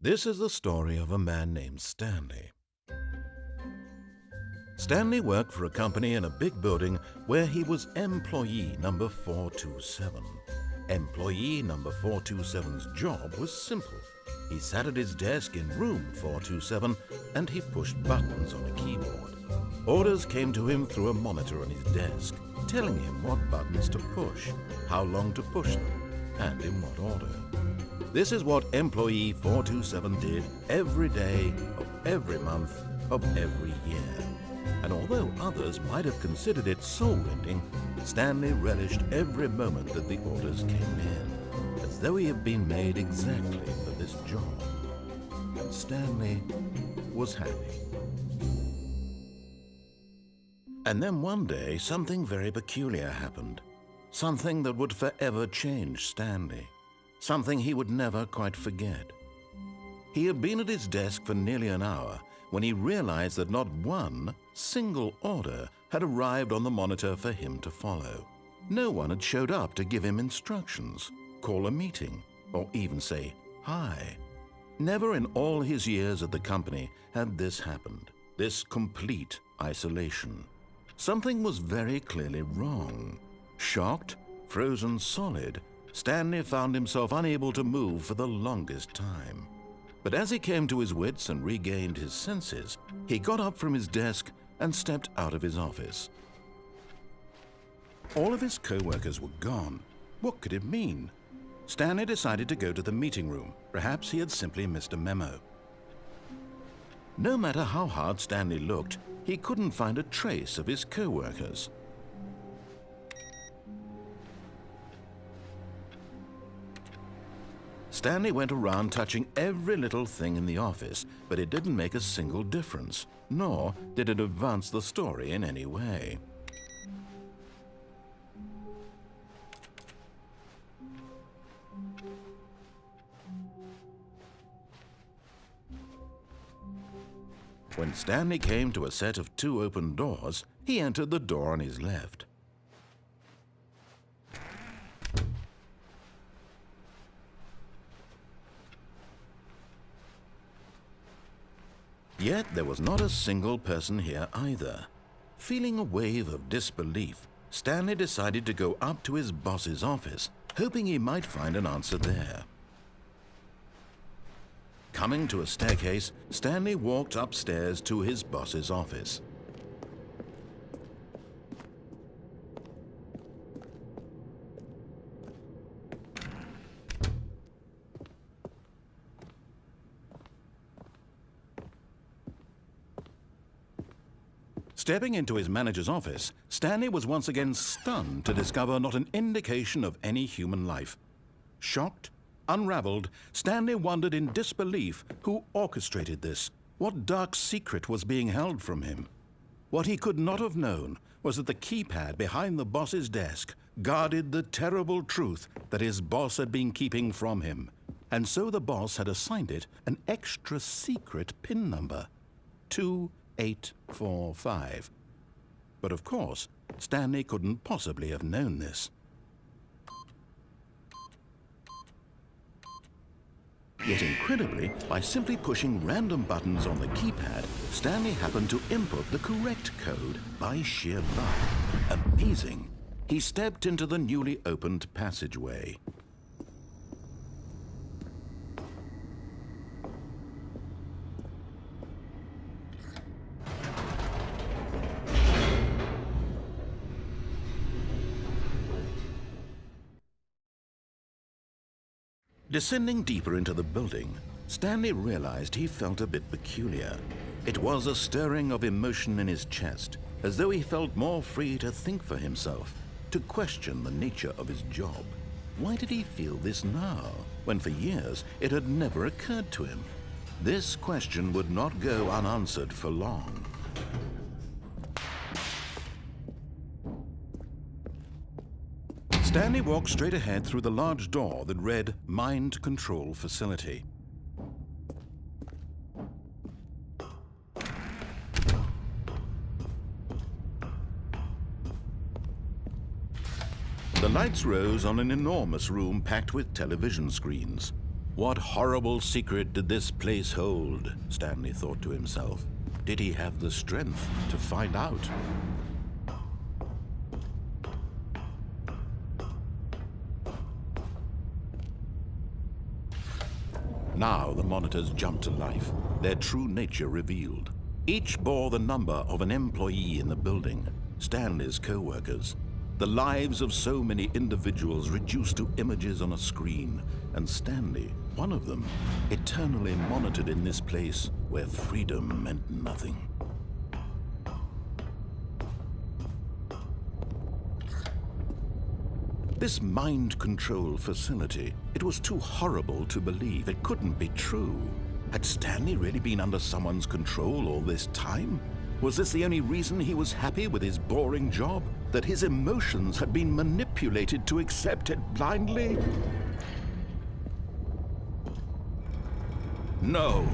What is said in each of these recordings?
This is the story of a man named Stanley. Stanley worked for a company in a big building where he was employee number 427. Employee number 427's job was simple. He sat at his desk in room 427 and he pushed buttons on a keyboard. Orders came to him through a monitor on his desk, telling him what buttons to push, how long to push them, and in what order. This is what employee 427 did every day of every month of every year. And although others might have considered it soul-rending, Stanley relished every moment that the orders came in, as though he had been made exactly for this job. And Stanley was happy. And then one day, something very peculiar happened. Something that would forever change Stanley. Something he would never quite forget. He had been at his desk for nearly an hour when he realized that not one single order had arrived on the monitor for him to follow. No one had showed up to give him instructions, call a meeting, or even say hi. Never in all his years at the company had this happened, this complete isolation. Something was very clearly wrong. Shocked, frozen solid, Stanley found himself unable to move for the longest time. But as he came to his wits and regained his senses, he got up from his desk and stepped out of his office. All of his co-workers were gone. What could it mean? Stanley decided to go to the meeting room. Perhaps he had simply missed a memo. No matter how hard Stanley looked, he couldn't find a trace of his co-workers. Stanley went around touching every little thing in the office, but it didn't make a single difference, nor did it advance the story in any way. When Stanley came to a set of 2 open doors, he entered the door on his left. Yet there was not a single person here either. Feeling a wave of disbelief, Stanley decided to go up to his boss's office, hoping he might find an answer there. Coming to a staircase, Stanley walked upstairs to his boss's office. Stepping into his manager's office, Stanley was once again stunned to discover not an indication of any human life. Shocked, unraveled, Stanley wondered in disbelief who orchestrated this. What dark secret was being held from him? What he could not have known was that the keypad behind the boss's desk guarded the terrible truth that his boss had been keeping from him. And so the boss had assigned it an extra secret PIN number, 2845. But of course, Stanley couldn't possibly have known this. Yet incredibly, by simply pushing random buttons on the keypad, Stanley happened to input the correct code by sheer luck. Amazing! He stepped into the newly opened passageway. Descending deeper into the building, Stanley realized he felt a bit peculiar. It was a stirring of emotion in his chest, as though he felt more free to think for himself, to question the nature of his job. Why did he feel this now, when for years it had never occurred to him? This question would not go unanswered for long. Stanley walked straight ahead through the large door that read Mind Control Facility. The lights rose on an enormous room packed with television screens. What horrible secret did this place hold? Stanley thought to himself. Did he have the strength to find out? Now the monitors jumped to life, their true nature revealed. Each bore the number of an employee in the building, Stanley's co-workers. The lives of so many individuals reduced to images on a screen, and Stanley, one of them, eternally monitored in this place where freedom meant nothing. This mind control facility, it was too horrible to believe. It couldn't be true. Had Stanley really been under someone's control all this time? Was this the only reason he was happy with his boring job? That his emotions had been manipulated to accept it blindly? No,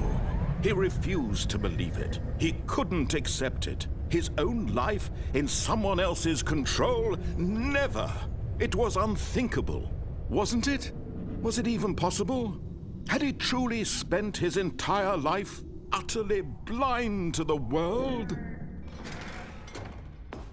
he refused to believe it. He couldn't accept it. His own life in someone else's control? Never! It was unthinkable, wasn't it? Was it even possible? Had he truly spent his entire life utterly blind to the world?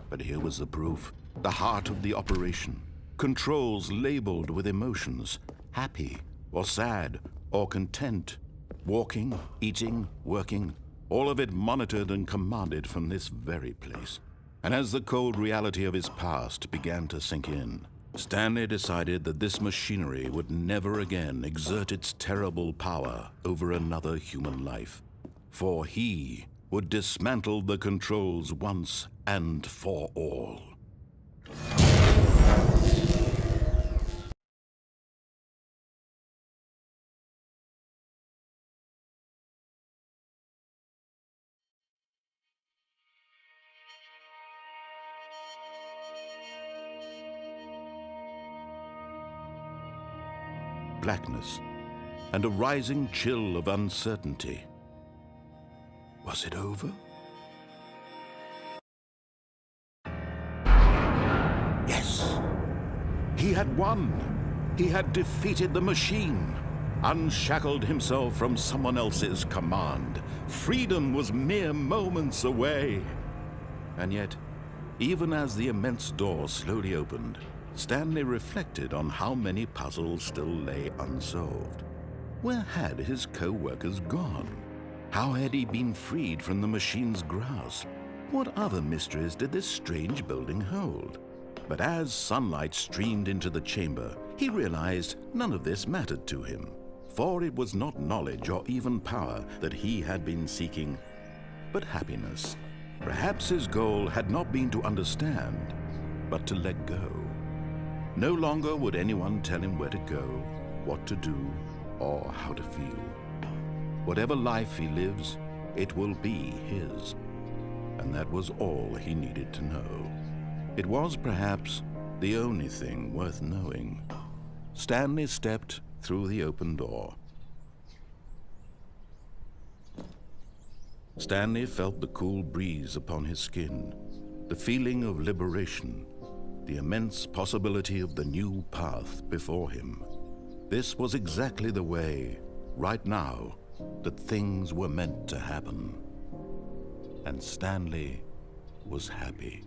But here was the proof, the heart of the operation. Controls labeled with emotions, happy or sad or content. Walking, eating, working, all of it monitored and commanded from this very place. And as the cold reality of his past began to sink in, Stanley decided that this machinery would never again exert its terrible power over another human life. For he would dismantle the controls once and for all. Blackness and a rising chill of uncertainty. Was it over? Yes! He had won! He had defeated the machine, unshackled himself from someone else's command. Freedom was mere moments away. And yet, even as the immense door slowly opened, Stanley reflected on how many puzzles still lay unsolved. Where had his co-workers gone? How had he been freed from the machine's grasp? What other mysteries did this strange building hold? But as sunlight streamed into the chamber, he realized none of this mattered to him, for it was not knowledge or even power that he had been seeking, but happiness. Perhaps his goal had not been to understand, but to let go. No longer would anyone tell him where to go, what to do, or how to feel. Whatever life he lives, it will be his. And that was all he needed to know. It was perhaps the only thing worth knowing. Stanley stepped through the open door. Stanley felt the cool breeze upon his skin, the feeling of liberation, the immense possibility of the new path before him. This was exactly the way, right now, that things were meant to happen. And Stanley was happy.